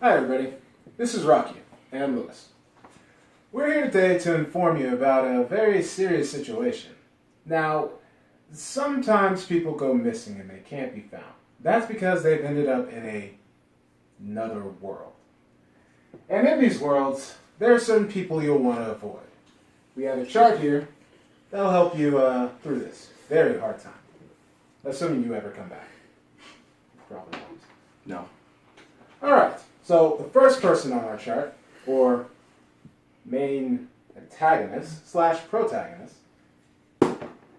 Hi everybody, this is Rocky and Lewis. We're here today to inform you about a very serious situation. Now, sometimes people go missing and they can't be found. That's because they've ended up in another world. And in these worlds, there are certain people you'll want to avoid. We have a chart here that'll help you through this very hard time. Assuming you ever come back. Probably won't. No. Alright, so the first person on our chart, or main antagonist slash protagonist,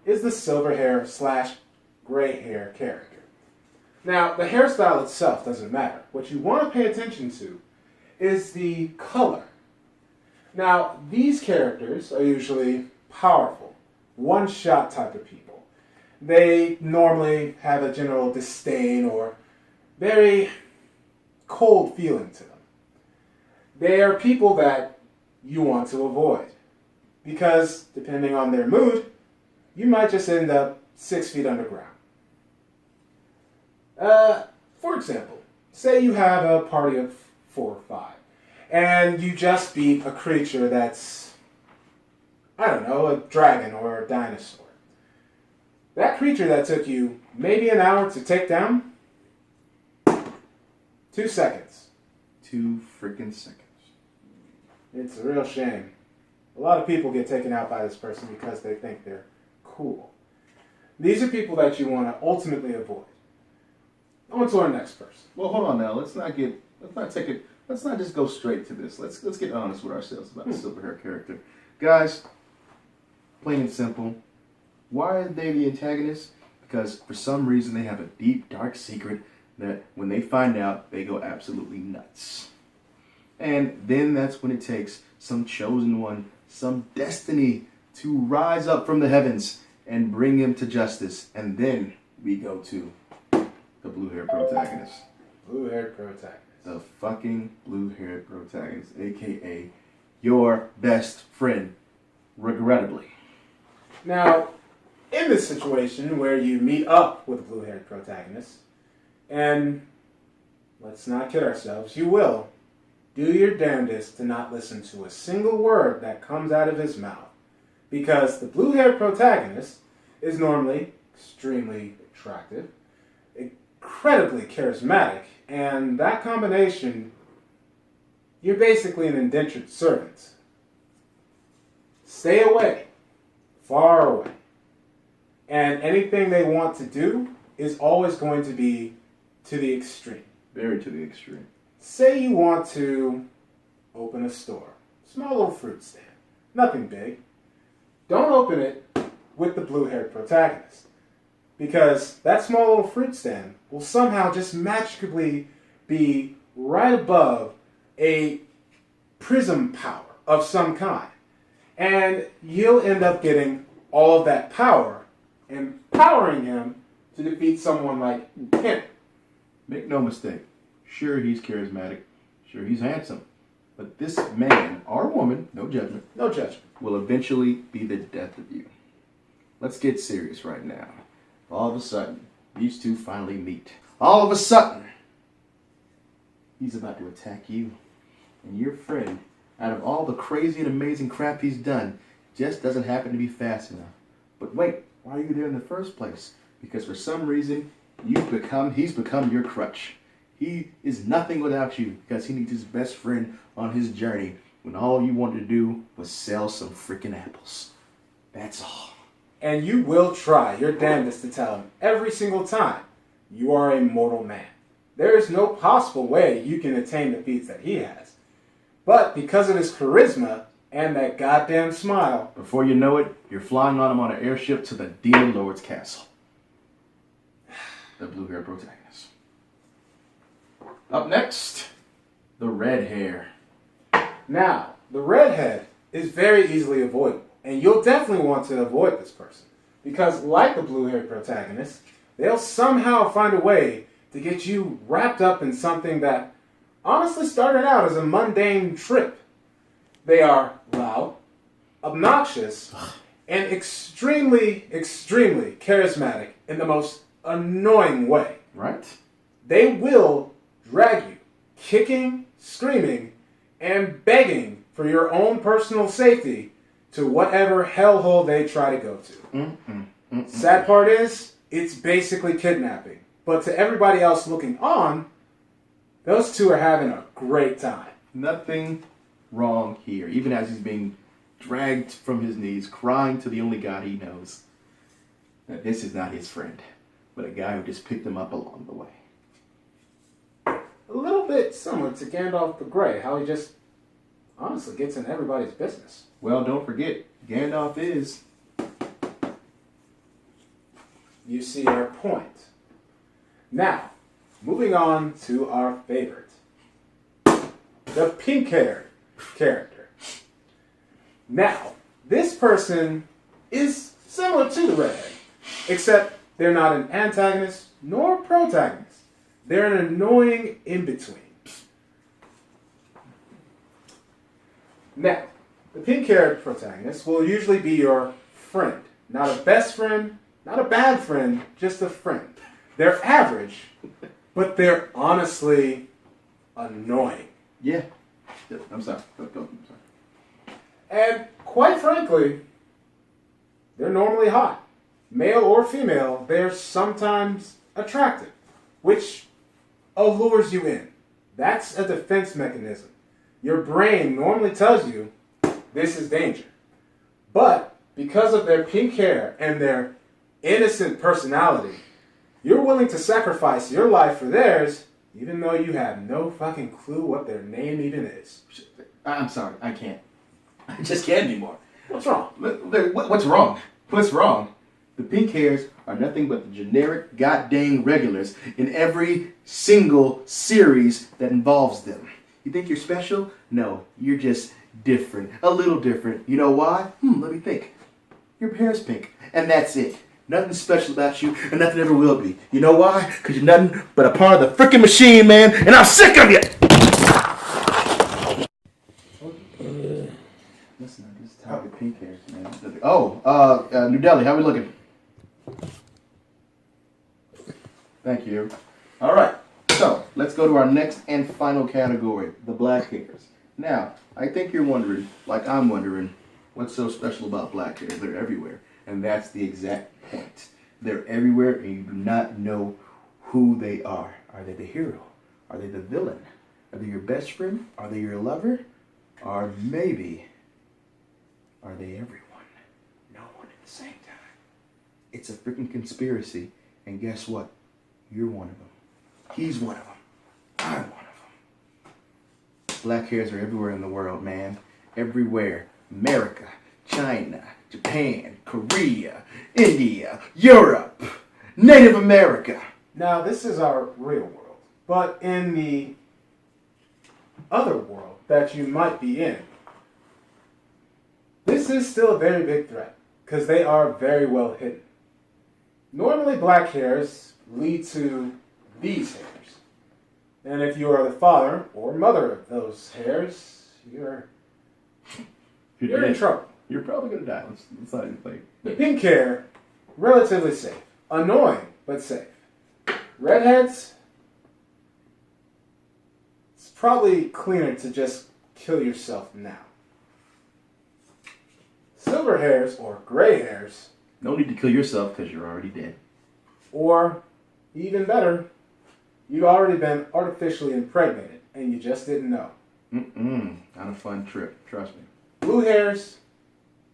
is the silver hair slash gray hair character. Now, the hairstyle itself doesn't matter. What you want to pay attention to is the color. Now, these characters are usually powerful, one-shot type of people. They normally have a general disdain or very cold feeling to them. They are people that you want to avoid because, depending on their mood, you might just end up 6 feet underground. For example, say you have a party of 4 or 5, and you just beat a creature that's, I don't know, a dragon or a dinosaur. That creature that took you maybe an hour to take down, 2 seconds. 2 freaking seconds. It's a real shame. A lot of people get taken out by this person because they think they're cool. These are people that you want to ultimately avoid. On to our next person. Well, hold on now. Let's not just go straight to this. Let's get honest with ourselves about the silver hair character. Guys, plain and simple. Why are they the antagonist? Because for some reason they have a deep, dark secret that when they find out, they go absolutely nuts. And then that's when it takes some chosen one, some destiny to rise up from the heavens and bring him to justice. And then we go to the blue-haired protagonist. Blue-haired protagonist. The fucking blue-haired protagonist, a.k.a. your best friend, regrettably. Now, in this situation where you meet up with a blue-haired protagonist, and let's not kid ourselves, you will do your damnedest to not listen to a single word that comes out of his mouth. Because the blue-haired protagonist is normally extremely attractive, incredibly charismatic, and that combination, you're basically an indentured servant. Stay away. Far away. And anything they want to do is always going to be to the extreme. Very to the extreme. Say you want to open a store. Small little fruit stand. Nothing big. Don't open it with the blue-haired protagonist. Because that small little fruit stand will somehow just magically be right above a prism power of some kind. And you'll end up getting all of that power, empowering him to defeat someone like him. Make no mistake. Sure, he's charismatic. Sure, he's handsome. But this man, or woman, no judgment, will eventually be the death of you. Let's get serious right now. All of a sudden, these two finally meet. All of a sudden, he's about to attack you. And your friend, out of all the crazy and amazing crap he's done, just doesn't happen to be fast enough. But wait, why are you there in the first place? Because for some reason, he's become your crutch. He is nothing without you because he needs his best friend on his journey when all you wanted to do was sell some freaking apples. That's all. And you will try your damnedest to tell him every single time you are a mortal man. There is no possible way you can attain the feats that he has. But because of his charisma and that goddamn smile, before you know it, you're flying on him on an airship to the Demon Lord's castle. The blue-haired protagonist. Up next, the red hair. Now, the redhead is very easily avoidable. And you'll definitely want to avoid this person. Because like the blue-haired protagonist, they'll somehow find a way to get you wrapped up in something that honestly started out as a mundane trip. They are loud, obnoxious, and extremely, extremely charismatic in the most annoying way. Right? They will drag you, kicking, screaming, and begging for your own personal safety to whatever hellhole they try to go to. Sad part is, it's basically kidnapping. But to everybody else looking on, those two are having a great time. Nothing wrong here. Even as he's being dragged from his knees, crying to the only God he knows, that this is not his friend, but a guy who just picked him up along the way. A little bit similar to Gandalf the Grey, how he just honestly gets in everybody's business. Well, don't forget, Gandalf is... You see our point. Now, moving on to our favorite. The pink-haired character. Now, this person is similar to the redhead, except they're not an antagonist nor protagonist. They're an annoying in-between. Now, the pink-haired protagonist will usually be your friend. Not a best friend, not a bad friend, just a friend. They're average, but they're honestly annoying. Yeah. I'm sorry. I'm sorry. And quite frankly, they're normally hot. Male or female, they're sometimes attractive, which allures you in. That's a defense mechanism. Your brain normally tells you this is danger. But because of their pink hair and their innocent personality, you're willing to sacrifice your life for theirs, even though you have no fucking clue what their name even is. I'm sorry. I can't. I just can't anymore. What's wrong? What's wrong? What's wrong? The pink hairs are nothing but the generic goddamn regulars in every single series that involves them. You think you're special? No, you're just different. A little different. You know why? Let me think. Your hair's pink, and that's it. Nothing special about you, and nothing ever will be. You know why? Because you're nothing but a part of the freaking machine, man, and I'm sick of you! Listen, I'm just tired of pink hairs, man. Oh, New Delhi, how we looking? Thank you. All right, so let's go to our next and final category, the black hairs. Now, I think you're wondering, like I'm wondering, what's so special about black hairs? They're everywhere. And that's the exact point. They're everywhere and you do not know who they are. Are they the hero? Are they the villain? Are they your best friend? Are they your lover? Or maybe, are they everyone? No one at the same time. It's a freaking conspiracy. And guess what? You're one of them. He's one of them. I'm one of them. Black hairs are everywhere in the world, man. Everywhere. America, China, Japan, Korea, India, Europe, Native America. Now, this is our real world. But in the other world that you might be in, this is still a very big threat because they are very well hidden. Normally, black hairs lead to these hairs. And if you are the father or mother of those hairs, you're in trouble. You're probably going to die. Let's not even think. The pink hair, relatively safe. Annoying, but safe. Redheads, it's probably cleaner to just kill yourself now. Silver hairs, or gray hairs. No need to kill yourself because you're already dead. Or, even better, you've already been artificially impregnated and you just didn't know. Not a fun trip, trust me. Blue hairs,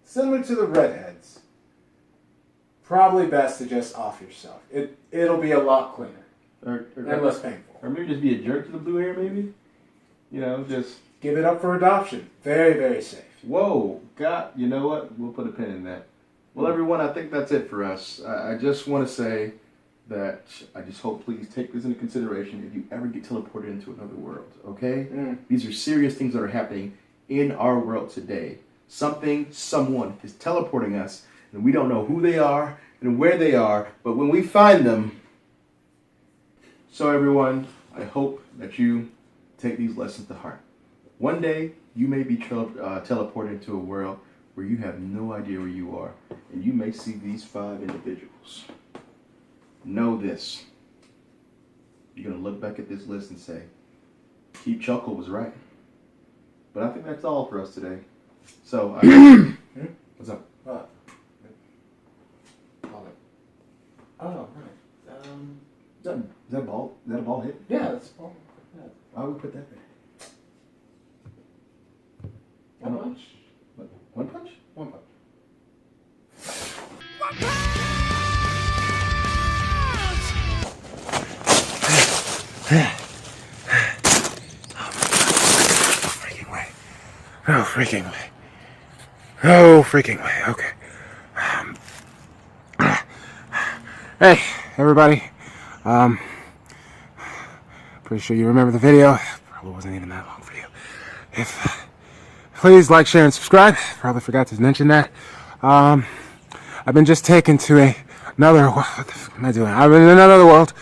similar to the redheads, probably best to just off yourself. It'll be a lot cleaner and less painful. Or maybe just be a jerk to the blue hair, maybe? You know, just... Give it up for adoption. Very, very safe. Whoa, God, you know what? We'll put a pin in that. Well, everyone, I think that's it for us. I just want to say that I just hope, please, take this into consideration if you ever get teleported into another world, okay? These are serious things that are happening in our world today. Someone is teleporting us, and we don't know who they are and where they are, but when we find them... So, everyone, I hope that you take these lessons to heart. One day, you may be teleported into a world where you have no idea where you are, and you may see these 5 individuals. Know this. You're going to look back at this list and say, Keep Chuckle was right. But I think that's all for us today. So, what's up? What? Oh, right. Is that a ball? Is that a ball hit? Yeah, that's all. Yeah. Why would we put that there? One punch? What? One punch? One punch. No freaking way. No freaking way. Okay. Hey, everybody. Pretty sure you remember the video. Probably wasn't even that long for you. Please like, share, and subscribe. Probably forgot to mention that. I've been just taken to another. What the fuck am I doing? I'm in another world.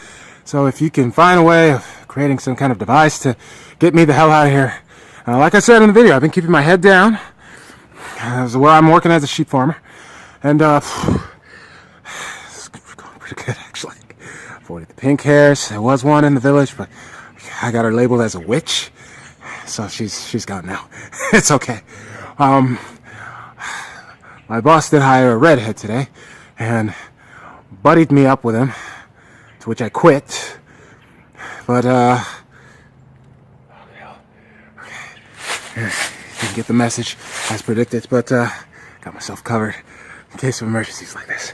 So if you can find a way of creating some kind of device to get me the hell out of here. Like I said in the video, I've been keeping my head down. This is where I'm working as a sheep farmer. And, it's going pretty good, actually. Avoided the pink hairs. There was one in the village, but I got her labeled as a witch. So she's gone now. It's okay. My boss did hire a redhead today and buddied me up with him, to which I quit. But, didn't get the message as predicted, but got myself covered in case of emergencies like this.